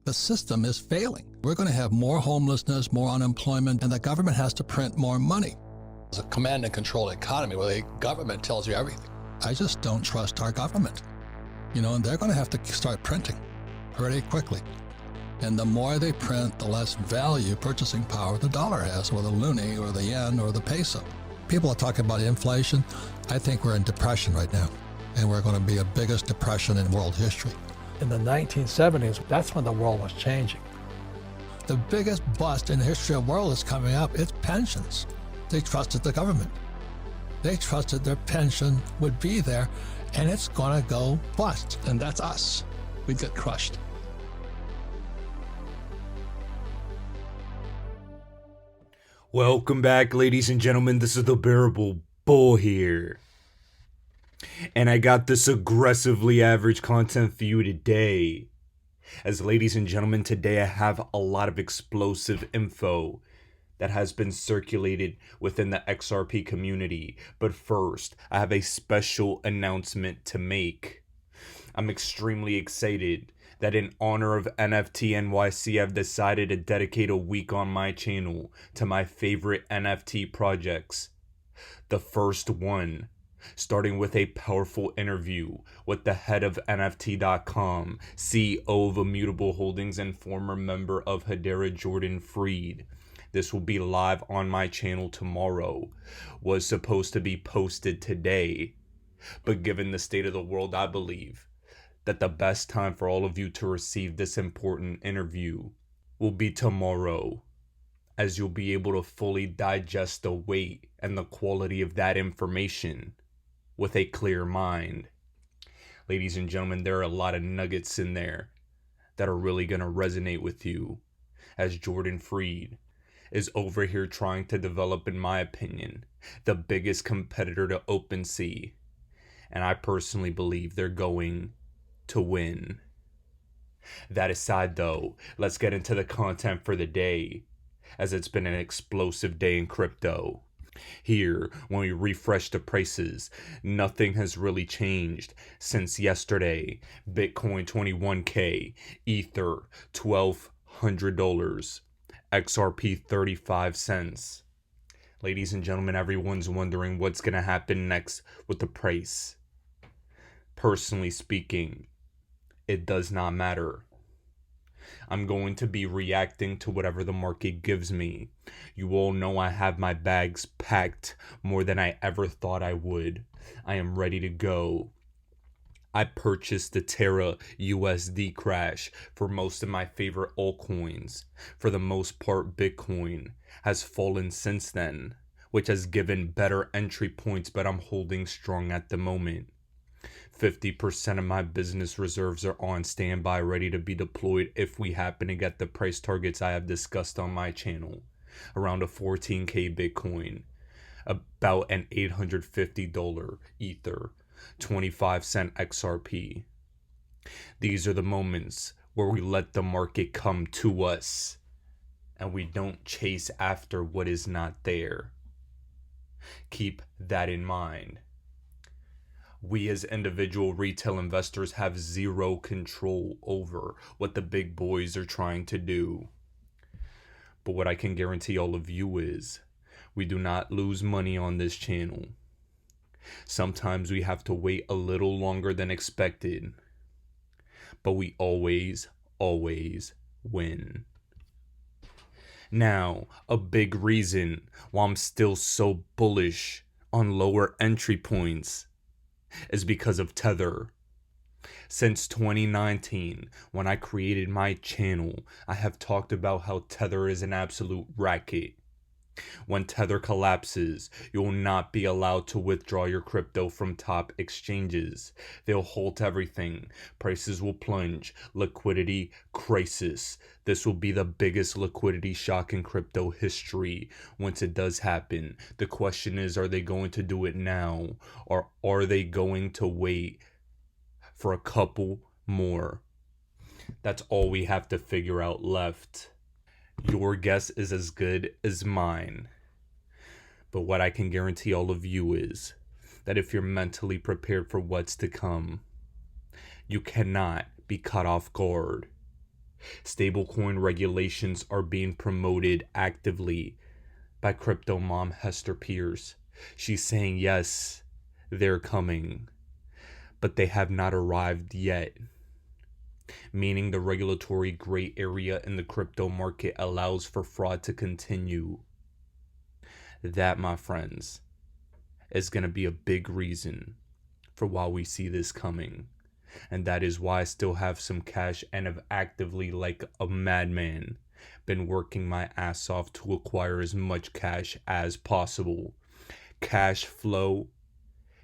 The system is failing. We're going to have more homelessness, more unemployment, and the government has to print more money. It's a command and control economy where the government tells you everything. I just don't trust our government. And they're going to have to start printing pretty quickly. And the more they print, the less value, purchasing power the dollar has, or the loonie, or the yen, or the peso. People are talking about inflation. I think we're in depression right now, and we're going to be the biggest depression in world history. In the 1970s, that's when the world was changing. The biggest bust in the history of the world is coming up. It's pensions. They trusted the government. They trusted their pension would be there, and it's going to go bust. And that's us. We'd get crushed. Welcome back, ladies and gentlemen. This is the Bearable Bull here. And I got this aggressively average content for you today. As ladies and gentlemen, today I have a lot of explosive info that has been circulated within the XRP community. But first, I have a special announcement to make. I'm extremely excited that in honor of NFT NYC, I've decided to dedicate a week on my channel to my favorite NFT projects. The first one, starting with a powerful interview with the head of NFT.com, CEO of Immutable Holdings and former member of Hedera, Jordan Freed. This will be live on my channel tomorrow. Was supposed to be posted today, but given the state of the world, I believe that the best time for all of you to receive this important interview will be tomorrow, as you'll be able to fully digest the weight and the quality of that information with a clear mind. Ladies and gentlemen, there are a lot of nuggets in there that are really going to resonate with you, as Jordan Freed is over here trying to develop, in my opinion, the biggest competitor to OpenSea. And I personally believe they're going to win. That aside though, let's get into the content for the day, as it's been an explosive day in crypto. Here, when we refresh the prices, nothing has really changed since yesterday. Bitcoin 21K, Ether $1,200, XRP 35 cents. Ladies and gentlemen, everyone's wondering what's going to happen next with the price. Personally speaking, it does not matter. I'm going to be reacting to whatever the market gives me. You all know I have my bags packed more than I ever thought I would. I am ready to go. I purchased the Terra USD crash for most of my favorite altcoins. For the most part, Bitcoin has fallen since then, which has given better entry points, but I'm holding strong at the moment. 50% of my business reserves are on standby, ready to be deployed if we happen to get the price targets I have discussed on my channel. Around a 14K Bitcoin, about an $850 Ether, 25 cent XRP. These are the moments where we let the market come to us and we don't chase after what is not there. Keep that in mind. We as individual retail investors have zero control over what the big boys are trying to do. But what I can guarantee all of you is we do not lose money on this channel. Sometimes we have to wait a little longer than expected, but we always win. Now, a big reason why I'm still so bullish on lower entry points is because of Tether. Since 2019, when I created my channel, I have talked about how Tether is an absolute racket. When Tether collapses, you will not be allowed to withdraw your crypto from top exchanges. They'll halt everything. Prices will plunge. Liquidity crisis. This will be the biggest liquidity shock in crypto history once it does happen. The question is, are they going to do it now? Or are they going to wait for a couple more? That's all we have to figure out left. Your guess is as good as mine. But what I can guarantee all of you is that if you're mentally prepared for what's to come, you cannot be caught off guard. Stablecoin regulations are being promoted actively by crypto mom Hester Pierce. She's saying yes, they're coming, but they have not arrived yet. Meaning the regulatory gray area in the crypto market allows for fraud to continue. That, my friends, is going to be a big reason for why we see this coming. And that is why I still have some cash and have actively, like a madman, been working my ass off to acquire as much cash as possible. Cash flow,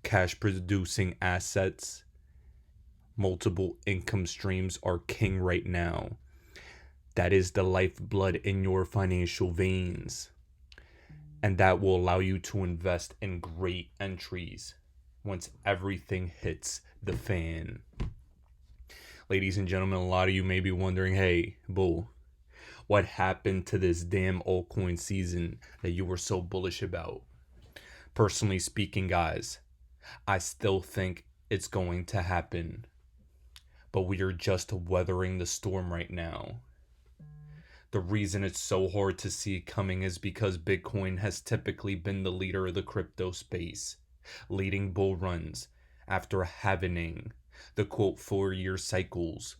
cash producing assets, multiple income streams are king right now. That is the lifeblood in your financial veins. And that will allow you to invest in great entries once everything hits the fan. Ladies and gentlemen, a lot of you may be wondering, hey, Bull, what happened to this damn altcoin season that you were so bullish about? Personally speaking, guys, I still think it's going to happen. But we are just weathering the storm right now. The reason it's so hard to see it coming is because Bitcoin has typically been the leader of the crypto space, leading bull runs after having the quote 4-year cycles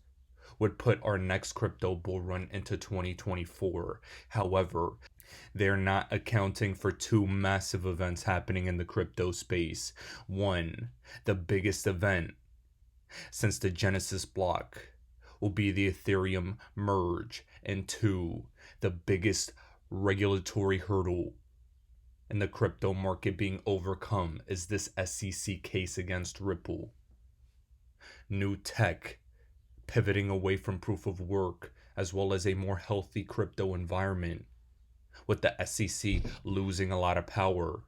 would put our next crypto bull run into 2024. However, they're not accounting for two massive events happening in the crypto space. One, the biggest event since the Genesis block will be the Ethereum merge, and two, the biggest regulatory hurdle in the crypto market being overcome is this SEC case against Ripple. New tech pivoting away from proof of work as well as a more healthy crypto environment, with the SEC losing a lot of power.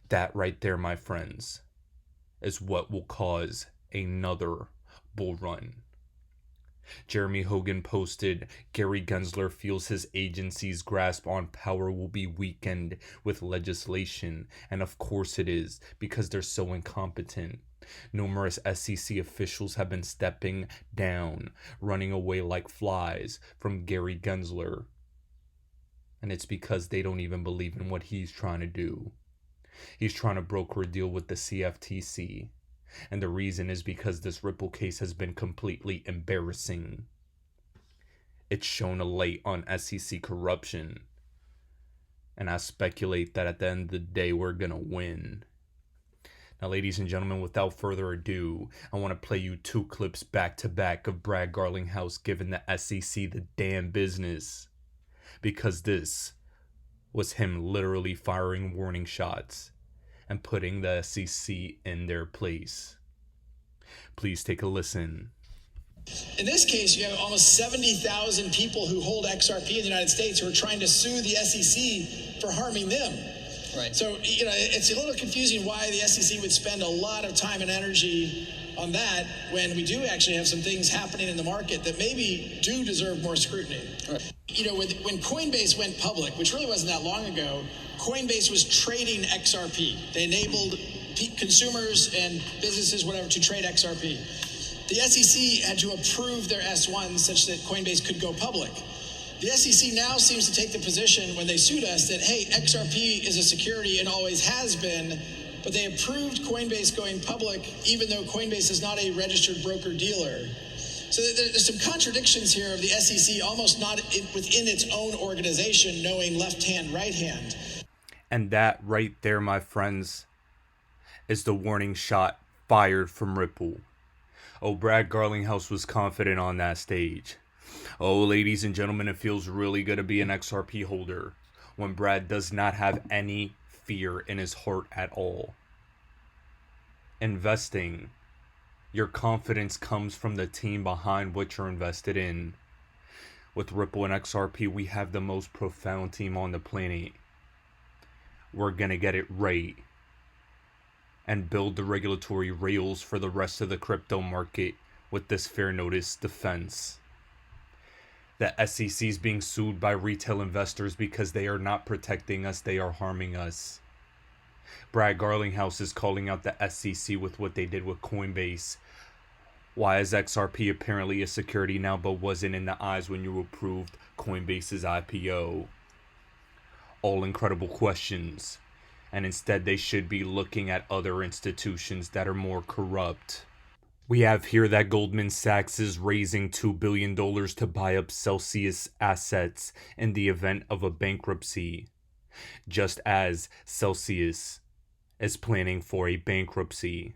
That right there, my friends, is what will cause another bull run. Jeremy Hogan posted, Gary Gensler feels his agency's grasp on power will be weakened with legislation, and of course it is, because they're so incompetent. Numerous SEC officials have been stepping down, running away like flies from Gary Gensler. And it's because they don't even believe in what he's trying to do. He's trying to broker a deal with the CFTC. And the reason is because this Ripple case has been completely embarrassing. It's shown a light on SEC corruption. And I speculate that at the end of the day, we're going to win. Now, ladies and gentlemen, without further ado, I want to play you two clips back to back of Brad Garlinghouse giving the SEC the damn business. Because this was him literally firing warning shots and putting the SEC in their place. Please take a listen. In this case, you have almost 70,000 people who hold XRP in the United States who are trying to sue the SEC for harming them. Right. So, it's a little confusing why the SEC would spend a lot of time and energy on that when we do actually have some things happening in the market that maybe do deserve more scrutiny. Right. When Coinbase went public, which really wasn't that long ago, Coinbase was trading XRP. They enabled consumers and businesses, whatever, to trade XRP. The SEC had to approve their S1 such that Coinbase could go public. The SEC now seems to take the position when they sued us that, hey, XRP is a security and always has been, but they approved Coinbase going public even though Coinbase is not a registered broker-dealer. So there's some contradictions here of the SEC almost not within its own organization knowing left hand, right hand. And that right there, my friends, is the warning shot fired from Ripple. Oh, Brad Garlinghouse was confident on that stage. Oh, ladies and gentlemen, it feels really good to be an XRP holder when Brad does not have any fear in his heart at all. Investing, your confidence comes from the team behind what you're invested in. With Ripple and XRP, we have the most profound team on the planet. We're gonna get it right and build the regulatory rails for the rest of the crypto market with this fair notice defense. The SEC is being sued by retail investors because they are not protecting us, they are harming us. Brad Garlinghouse is calling out the SEC with what they did with Coinbase, Why is XRP apparently a security now but wasn't in the eyes when you approved Coinbase's IPO? All incredible questions. And instead they should be looking at other institutions that are more corrupt. We have here that Goldman Sachs is raising $2 billion to buy up Celsius assets in the event of a bankruptcy, just as Celsius is planning for a bankruptcy.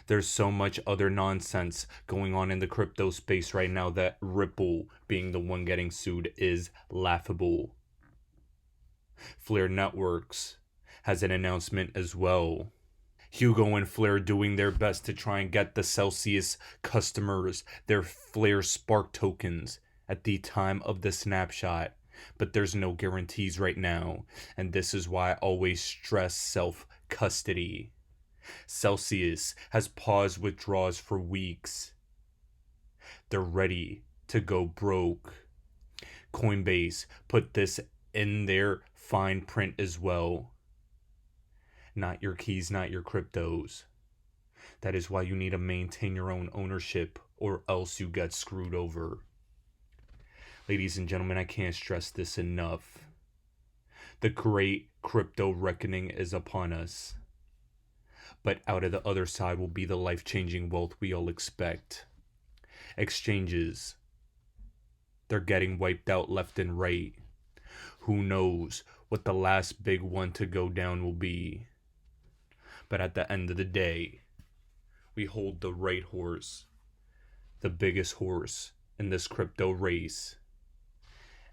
There's so much other nonsense going on in the crypto space right now that Ripple, being the one getting sued, is laughable. Flare Networks has an announcement as well. Hugo and Flare doing their best to try and get the Celsius customers their Flare Spark tokens at the time of the snapshot, but there's no guarantees right now, and this is why I always stress self-custody. Celsius has paused withdrawals for weeks. They're ready to go broke. Coinbase put this in their fine print as well. Not your keys, not your cryptos. That is why you need to maintain your own ownership, or else you get screwed over. Ladies and gentlemen, I can't stress this enough. The great crypto reckoning is upon us. But out of the other side will be the life-changing wealth we all expect. Exchanges. They're getting wiped out left and right. Who knows what the last big one to go down will be. But at the end of the day, we hold the right horse. The biggest horse in this crypto race.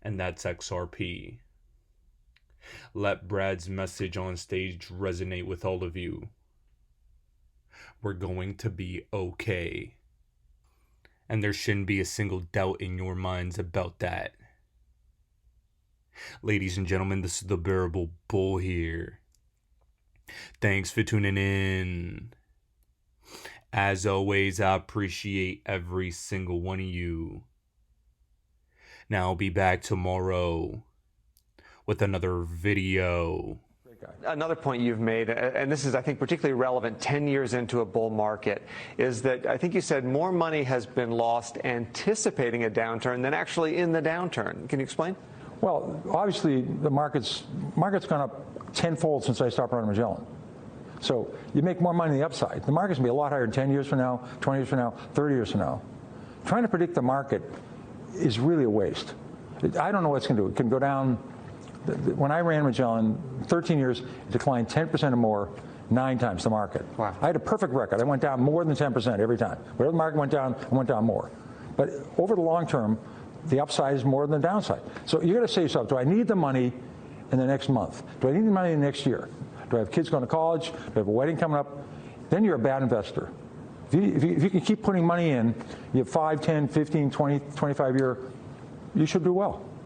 And that's XRP. Let Brad's message on stage resonate with all of you. We're going to be okay. And there shouldn't be a single doubt in your minds about that. Ladies and gentlemen, this is the Bearable Bull here. Thanks for tuning in. As always, I appreciate every single one of you. Now I'll be back tomorrow with another video. Another point you've made, and this is, I think, particularly relevant 10 years into a bull market, is that I think you said more money has been lost anticipating a downturn than actually in the downturn. Can you explain? Well, obviously, the market's gone up tenfold since I stopped running Magellan. So you make more money on the upside. The market's going to be a lot higher in 10 years from now, 20 years from now, 30 years from now. Trying to predict the market is really a waste. I don't know what it's going to do. It can go down. When I ran Magellan, 13 years, it declined 10% or more, 9 times the market. Wow. I had a perfect record. I went down more than 10% every time. Wherever the market went down, I went down more. But over the long term, the upside is more than the downside. So you're going to say to yourself, do I need the money in the next month? Do I need the money in the next year? Do I have kids going to college? Do I have a wedding coming up? Then you're a bad investor. If you can keep putting money in, you have 5, 10, 15, 20, 25 year, you should do well.